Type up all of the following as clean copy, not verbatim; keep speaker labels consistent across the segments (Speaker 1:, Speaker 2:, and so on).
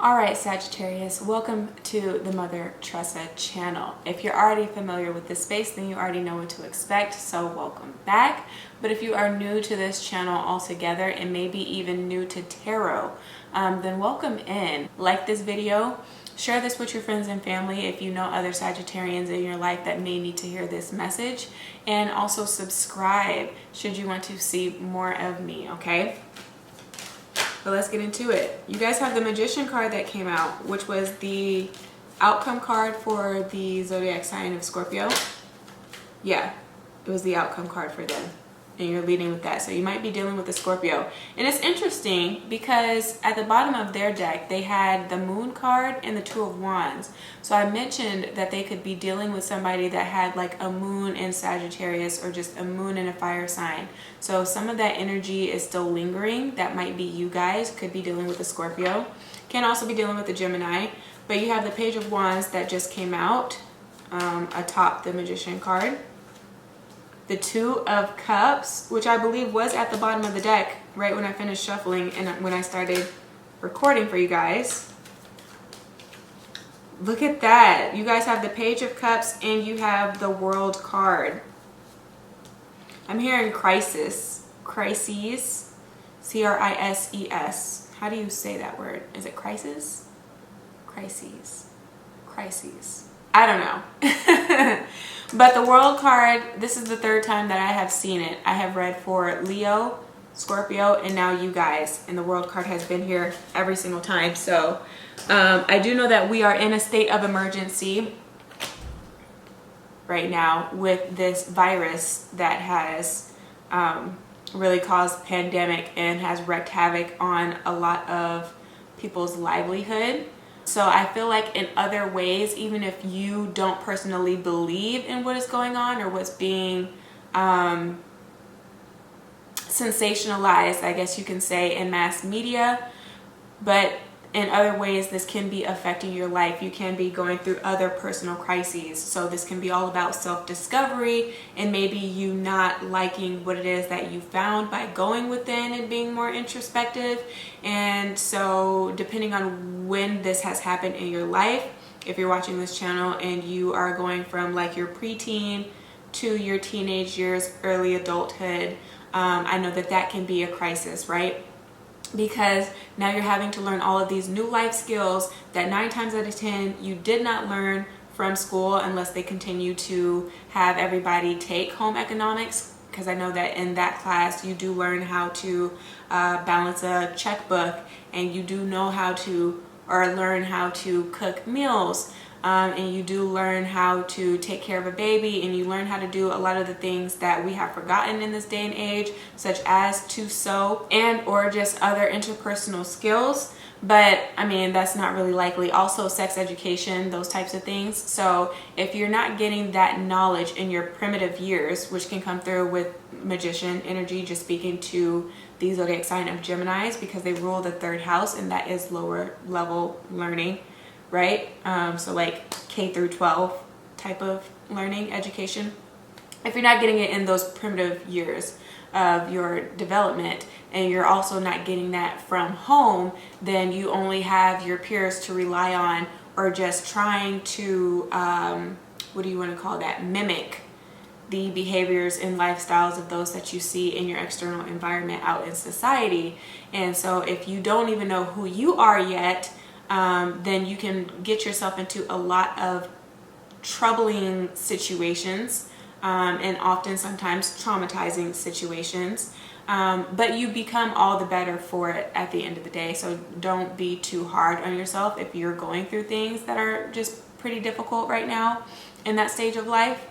Speaker 1: Alright Sagittarius, welcome to the Mother Tressa channel. If you're already familiar with this space, then you already know what to expect, so welcome back. But if you are new to this channel altogether and maybe even new to tarot, then welcome in. Like this video, share this with your friends and family if you know other Sagittarians in your life that may need to hear this message, and also subscribe should you want to see more of me, okay? But let's get into it. You guys have the Magician card that came out, which was the outcome card for the zodiac sign of Scorpio. Yeah, it was the outcome card for them. And you're leading with that. So you might be dealing with a Scorpio. And it's interesting because at the bottom of their deck, they had the Moon card and the Two of Wands. So I mentioned that they could be dealing with somebody that had like a Moon in Sagittarius or just a Moon in a fire sign. So some of that energy is still lingering. That might be you guys. Could be dealing with a Scorpio. Can also be dealing with a Gemini. But you have the Page of Wands that just came out atop the Magician card. The Two of Cups, which I believe was at the bottom of the deck right when I finished shuffling and when I started recording for you guys. Look at that. You guys have the Page of Cups and you have the World card. I'm hearing crisis. Crises. C-R-I-S-E-S. How do you say that word? Is it crisis? Crises. Crises. I don't know. But the World card, this is the third time that I have seen it. I have read for Leo, Scorpio, and now you guys. And the World card has been here every single time. So I do know that we are in a state of emergency right now with this virus that has really caused pandemic and has wreaked havoc on a lot of people's livelihood. So I feel like in other ways, even if you don't personally believe in what is going on or what's being sensationalized, I guess you can say, in mass media, but in other ways this can be affecting your life. You can be going through other personal crises. So this can be all about self-discovery and maybe you not liking what it is that you found by going within and being more introspective. And so depending on when this has happened in your life, if you're watching this channel and you are going from like your preteen to your teenage years, early adulthood, I know that that can be a crisis, right? Because now you're having to learn all of these new life skills that 9 times out of 10 you did not learn from school unless they continue to have everybody take home economics. Because I know that in that class you do learn how to balance a checkbook, and you do know how to learn how to cook meals, and you do learn how to take care of a baby, and you learn how to do a lot of the things that we have forgotten in this day and age, such as to sew and or just other interpersonal skills. But I mean, that's not really likely. Also sex education, those types of things. So if you're not getting that knowledge in your primitive years, which can come through with Magician energy, just speaking to the zodiac sign of Geminis, because they rule the 3rd house, and that is lower level learning, right? So like K through 12 type of learning, education. If you're not getting it in those primitive years of your development, and you're also not getting that from home, then you only have your peers to rely on, or just trying to, what do you want to call that, mimic the behaviors and lifestyles of those that you see in your external environment out in society. And so if you don't even know who you are yet, then you can get yourself into a lot of troubling situations, and often sometimes traumatizing situations, but you become all the better for it at the end of the day. So don't be too hard on yourself if you're going through things that are just pretty difficult right now in that stage of life.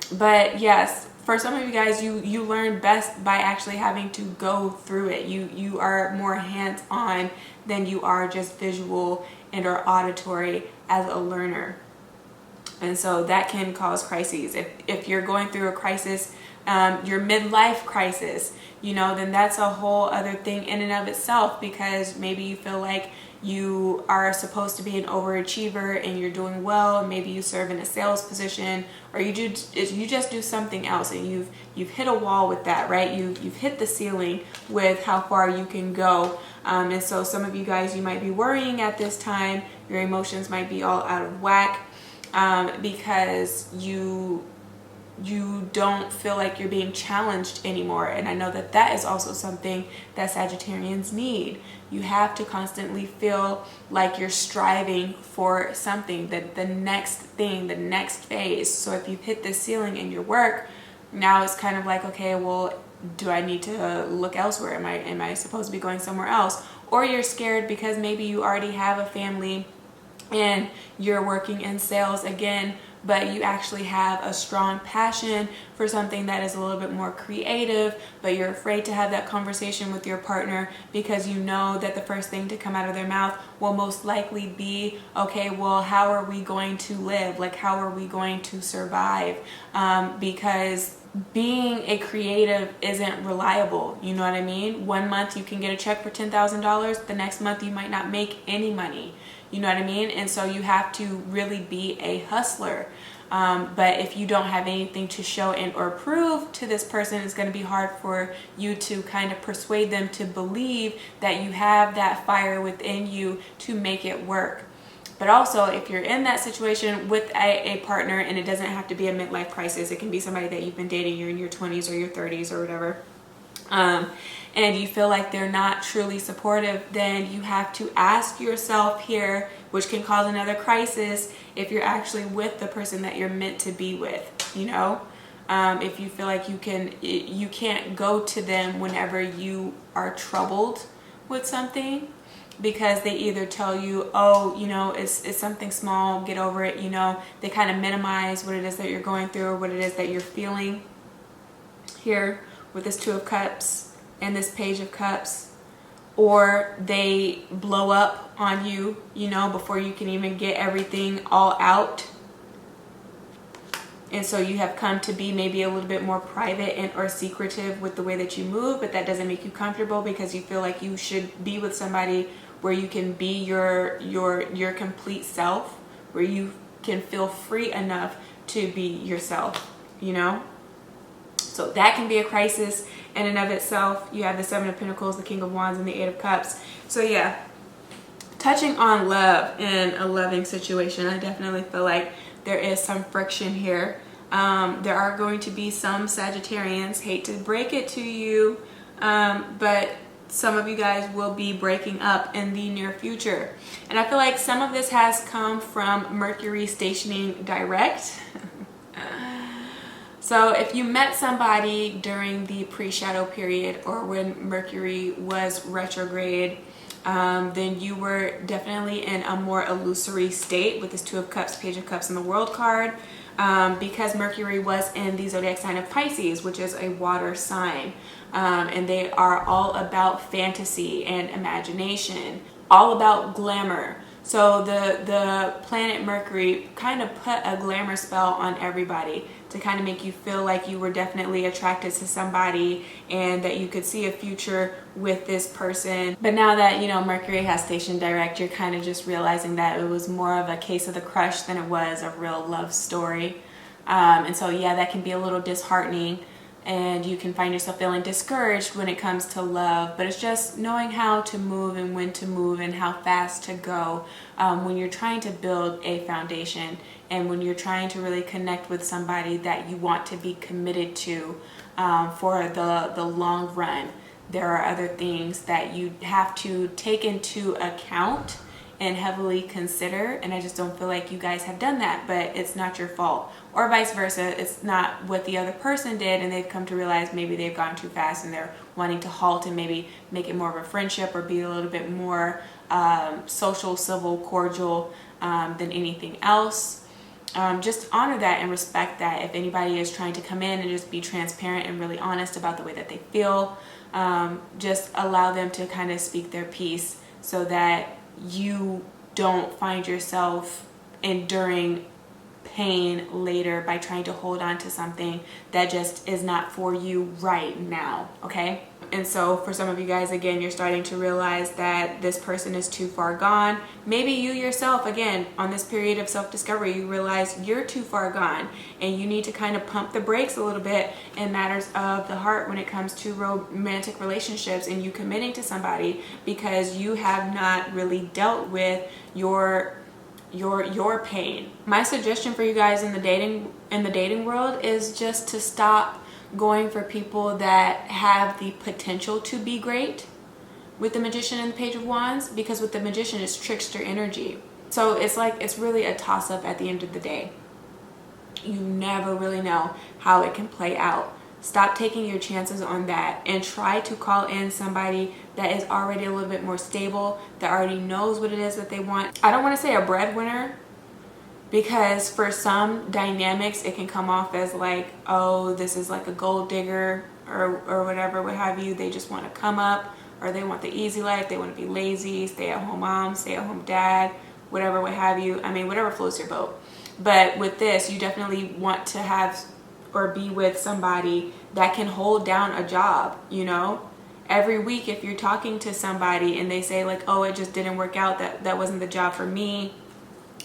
Speaker 1: But yes, for some of you guys, you learn best by actually having to go through it. You are more hands-on than you are just visual and or auditory as a learner. And so that can cause crises. If you're going through a crisis your midlife crisis, you know, then that's a whole other thing in and of itself, because maybe you feel like you are supposed to be an overachiever and you're doing well, and maybe you serve in a sales position, or you just do something else, and you've hit a wall with that, right? You've hit the ceiling with how far you can go. And so some of you guys, you might be worrying at this time. Your emotions might be all out of whack, because you don't feel like you're being challenged anymore. And I know that that is also something that Sagittarians need. You have to constantly feel like you're striving for something, that the next thing, the next phase. So if you've hit this ceiling in your work, now it's kind of like, okay, well, do I need to look elsewhere? Am I supposed to be going somewhere else? Or you're scared because maybe you already have a family and you're working in sales again, but you actually have a strong passion for something that is a little bit more creative, but you're afraid to have that conversation with your partner because you know that the first thing to come out of their mouth will most likely be, okay, well, how are we going to live? Like, how are we going to survive? Because being a creative isn't reliable. You know what I mean? One month you can get a check for $10,000. The next month you might not make any money. You know what I mean? And so you have to really be a hustler. But if you don't have anything to show and or prove to this person, it's going to be hard for you to kind of persuade them to believe that you have that fire within you to make it work. But also, if you're in that situation with a partner, and it doesn't have to be a midlife crisis, it can be somebody that you've been dating, you're in your 20s or your 30s or whatever, and you feel like they're not truly supportive, then you have to ask yourself here, which can cause another crisis, if you're actually with the person that you're meant to be with, you know? If you feel like you can't go to them whenever you are troubled with something, because they either tell you, oh, you know, it's something small, get over it, you know, they kind of minimize what it is that you're going through or what it is that you're feeling. Here with this Two of Cups and this Page of Cups, or they blow up on you, you know, before you can even get everything all out. And so you have come to be maybe a little bit more private and or secretive with the way that you move, but that doesn't make you comfortable because you feel like you should be with somebody where you can be your complete self, where you can feel free enough to be yourself, you know? So that can be a crisis in and of itself. You have the Seven of Pentacles, the King of Wands, and the Eight of Cups. So yeah, touching on love in a loving situation, I definitely feel like there is some friction here. There are going to be some Sagittarians, hate to break it to you, but some of you guys will be breaking up in the near future. And I feel like some of this has come from Mercury stationing direct. So if you met somebody during the pre-shadow period or when Mercury was retrograde, then you were definitely in a more illusory state with this Two of Cups, Page of Cups, and the World card, because Mercury was in the zodiac sign of Pisces, which is a water sign. And they are all about fantasy and imagination, all about glamour. So the planet Mercury kind of put a glamour spell on everybody to kind of make you feel like you were definitely attracted to somebody and that you could see a future with this person. But now that, you know, Mercury has stationed direct, you're kind of just realizing that it was more of a case of the crush than it was a real love story. And so, yeah, that can be a little disheartening. And you can find yourself feeling discouraged when it comes to love. But it's just knowing how to move and when to move and how fast to go when you're trying to build a foundation and when you're trying to really connect with somebody that you want to be committed to for the long run. There are other things that you have to take into account and heavily consider, and I just don't feel like you guys have done that, but it's not your fault. Or vice versa, it's not what the other person did and they've come to realize maybe they've gone too fast and they're wanting to halt and maybe make it more of a friendship or be a little bit more social, civil, cordial than anything else. Just honor that and respect that. If anybody is trying to come in and just be transparent and really honest about the way that they feel, just allow them to kind of speak their piece so that you don't find yourself enduring pain later by trying to hold on to something that just is not for you right now, okay? And so for some of you guys, again, you're starting to realize that this person is too far gone. Maybe you yourself, again, on this period of self-discovery, you realize you're too far gone and you need to kind of pump the brakes a little bit in matters of the heart when it comes to romantic relationships and you committing to somebody, because you have not really dealt with your pain. My suggestion for you guys in the dating world is just to stop going for people that have the potential to be great with the Magician and the Page of Wands, because with the Magician it's trickster energy. So it's like, it's really a toss-up at the end of the day. You never really know how it can play out. Stop taking your chances on that and try to call in somebody that is already a little bit more stable, that already knows what it is that they want. I don't want to say a breadwinner, because for some dynamics it can come off as like, oh, this is like a gold digger or whatever, what have you. They just want to come up, or they want the easy life, they want to be lazy, stay at home mom, stay at home dad, whatever, what have you. I mean, whatever floats your boat. But with this, you definitely want to have or be with somebody that can hold down a job, you know? Every week if you're talking to somebody and they say like, oh, it just didn't work out, that wasn't the job for me,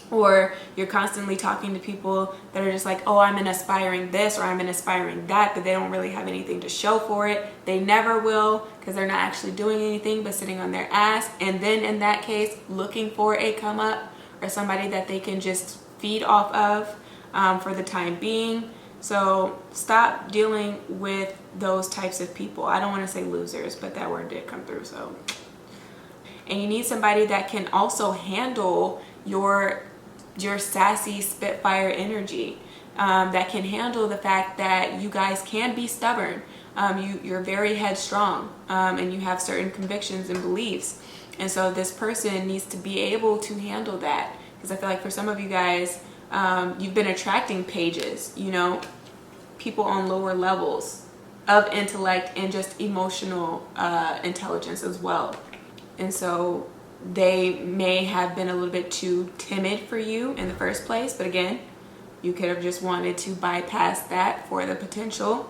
Speaker 1: or you're constantly talking to people that are just like, oh, I'm an aspiring this or I'm an aspiring that, but they don't really have anything to show for it. They never will, because they're not actually doing anything but sitting on their ass. And then in that case, looking for a come up or somebody that they can just feed off of for the time being. So stop dealing with those types of people. I don't want to say losers, but that word did come through. So, and you need somebody that can also handle your sassy Spitfire energy, that can handle the fact that you guys can be stubborn. You're very headstrong, and you have certain convictions and beliefs. And so this person needs to be able to handle that, because I feel like for some of you guys, you've been attracting pages, you know, people on lower levels of intellect and just emotional intelligence as well. And so they may have been a little bit too timid for you in the first place, but again, you could have just wanted to bypass that for the potential,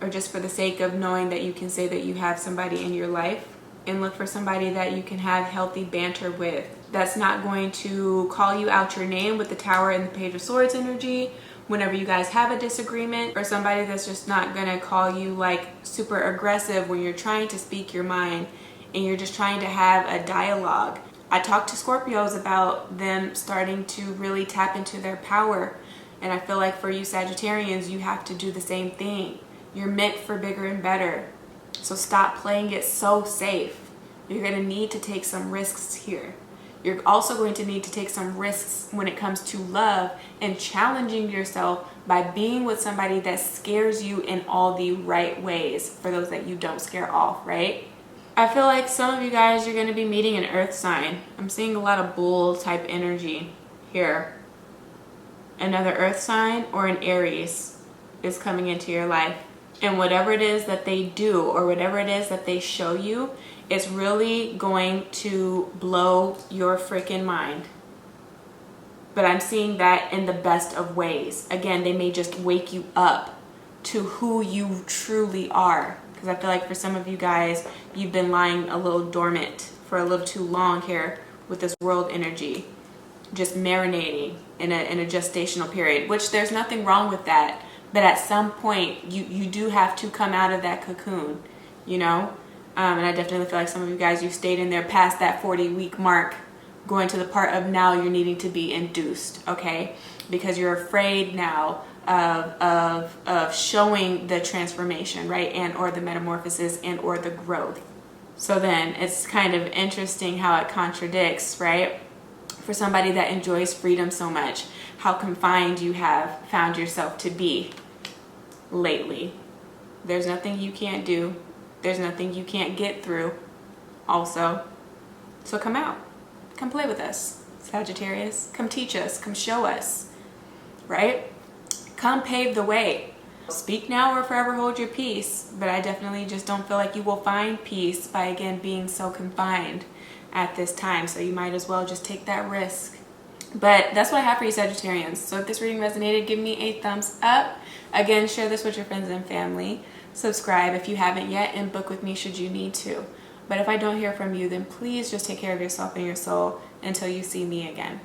Speaker 1: or just for the sake of knowing that you can say that you have somebody in your life, and look for somebody that you can have healthy banter with, that's not going to call you out your name with the Tower and the Page of Swords energy whenever you guys have a disagreement, or somebody that's just not gonna call you like super aggressive when you're trying to speak your mind and you're just trying to have a dialogue. I talk to Scorpios about them starting to really tap into their power, and I feel like for you Sagittarians, you have to do the same thing. You're meant for bigger and better. So stop playing it so safe. You're going to need to take some risks here. You're also going to need to take some risks when it comes to love and challenging yourself by being with somebody that scares you in all the right ways, for those that you don't scare off, right? I feel like some of you guys, you're going to be meeting an earth sign. I'm seeing a lot of bull type energy here. Another earth sign or an Aries is coming into your life. And whatever it is that they do or whatever it is that they show you, it's really going to blow your freaking mind. But I'm seeing that in the best of ways. Again, they may just wake you up to who you truly are. Because I feel like for some of you guys, you've been lying a little dormant for a little too long here with this world energy. Just marinating in a gestational period, which there's nothing wrong with that. But at some point, you do have to come out of that cocoon, you know? And I definitely feel like some of you guys, you've stayed in there past that 40-week mark, going to the part of now you're needing to be induced, okay? Because you're afraid now of showing the transformation, right? And or the metamorphosis and or the growth. So then it's kind of interesting how it contradicts, right? For somebody that enjoys freedom so much, how confined you have found yourself to be lately. There's nothing you can't do. There's nothing you can't get through also. So come out. Come play with us, Sagittarius. Come teach us. Come show us, right? Come pave the way. Speak now or forever hold your peace. But I definitely just don't feel like you will find peace by, again, being so confined at this time. So you might as well just take that risk But that's what I have for you, Sagittarians. So if this reading resonated, give me a thumbs up. Again, share this with your friends and family. Subscribe if you haven't yet, and book with me should you need to. But if I don't hear from you, then please just take care of yourself and your soul until you see me again.